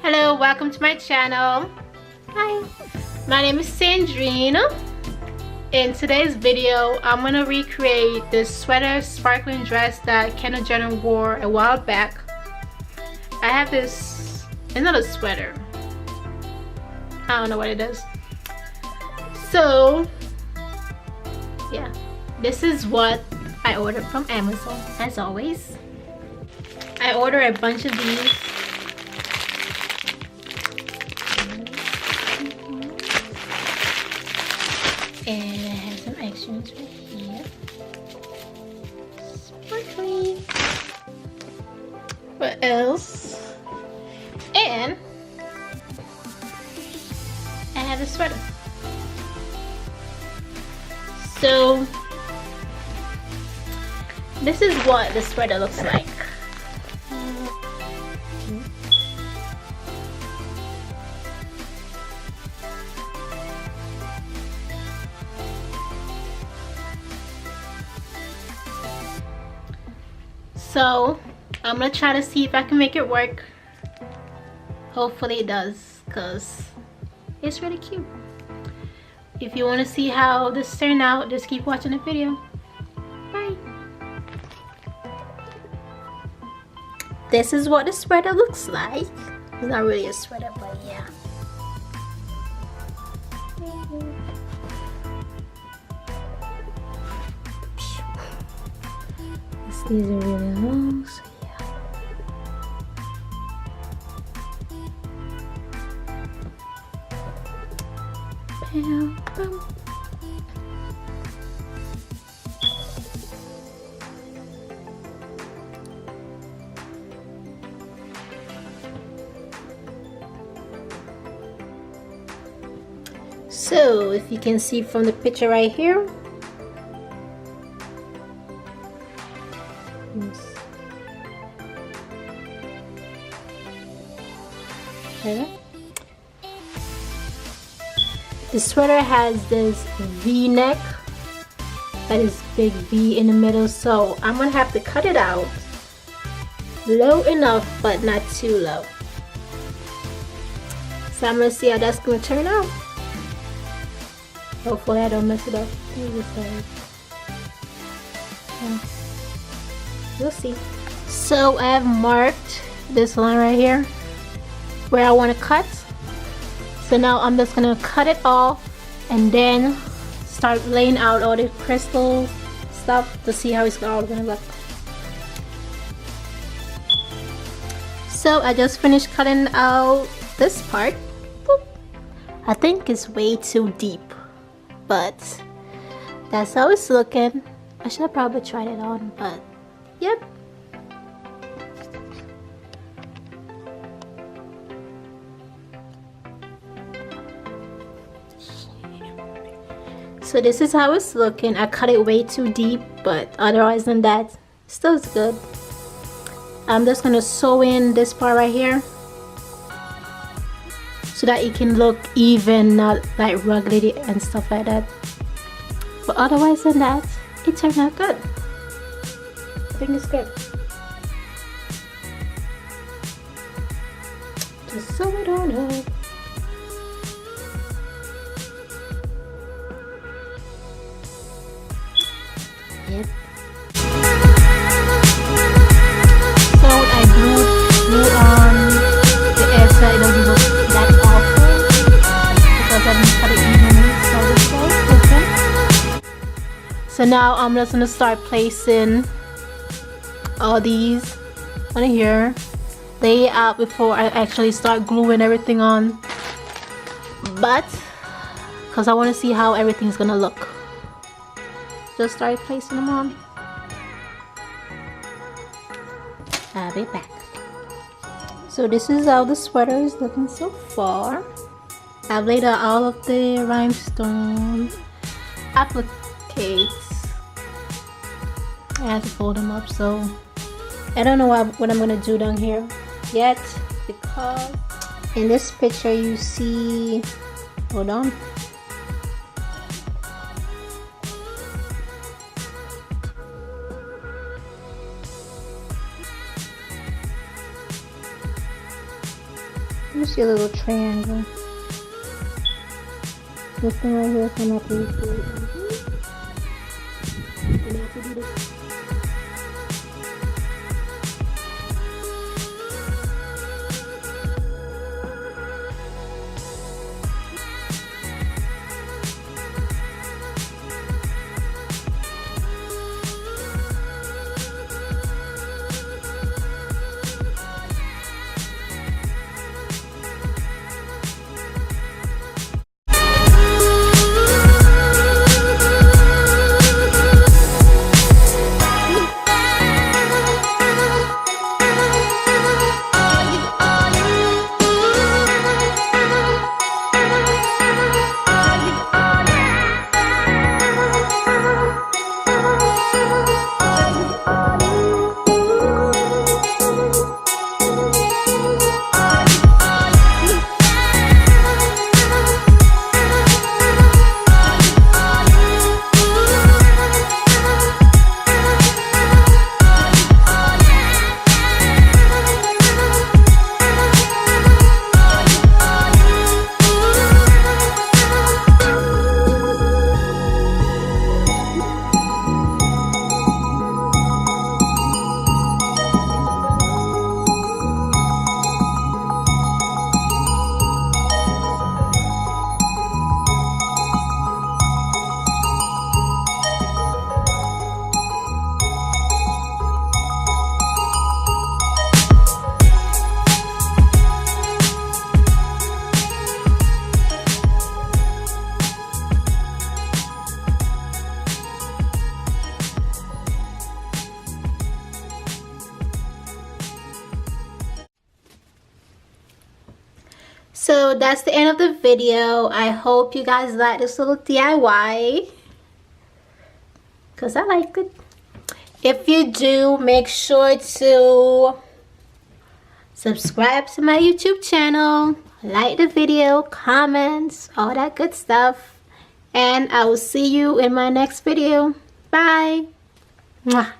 Hello, welcome to my channel. Hi, my name is Sandrine. In today's video, I'm gonna recreate this sweater sparkling dress that Kendall Jenner wore a while back. I have this, it's not a sweater. I don't know what it is. So, yeah, this is what I ordered from Amazon, as always. I ordered a bunch of these. And I have some extras right here. Sparkly. What else? And I have a sweater. So this is what the sweater looks like. So I'm gonna try to see if I can make it work. Hopefully it does, because it's really cute. If you want to see how this turned out, just keep watching the video. Bye. This is what the sweater looks like. It's not really a sweater, but yeah. These are really long, so yeah. Bam, bam. So, if you can see from the picture right here, the sweater has this V-neck, that is big V in the middle, so I'm gonna have to cut it out low enough but not too low. So I'm gonna see how that's gonna turn out. Hopefully I don't mess it up. We'll see. So I have marked this line right here where I want to cut. So now I'm just gonna cut it off and then start laying out all the crystal stuff to see how it's all gonna look. So I just finished cutting out this part. Boop. I think it's way too deep, but that's how it's looking. I should have probably tried it on, but yep. So this is how it's looking. I cut it way too deep, but otherwise than that, still is good. I'm just gonna sew in this part right here so that it can look even, not like rugged and stuff like that. But otherwise than that, it turned out good. I think it's good. Just sew it on up. Yep. So I glued on the edge so it doesn't look that awful because I didn't cut it evenly. So this goes. So now I'm just gonna start placing all these on here, lay it out before I actually start gluing everything on. But because I want to see how everything's gonna look, just start placing them on. I'll be back. So this is how the sweater is looking so far. I've laid out all of the rhinestone appliques. I have to fold them up, so I don't know what I'm gonna do down here yet, because in this picture you see, hold on, You see a little triangle. This thing right here from my piece. So that's the end of the video. I hope you guys like this little DIY, because I like it. If you do, make sure to subscribe to my YouTube channel, like the video, comments, all that good stuff. And I will see you in my next video. Bye. Mwah.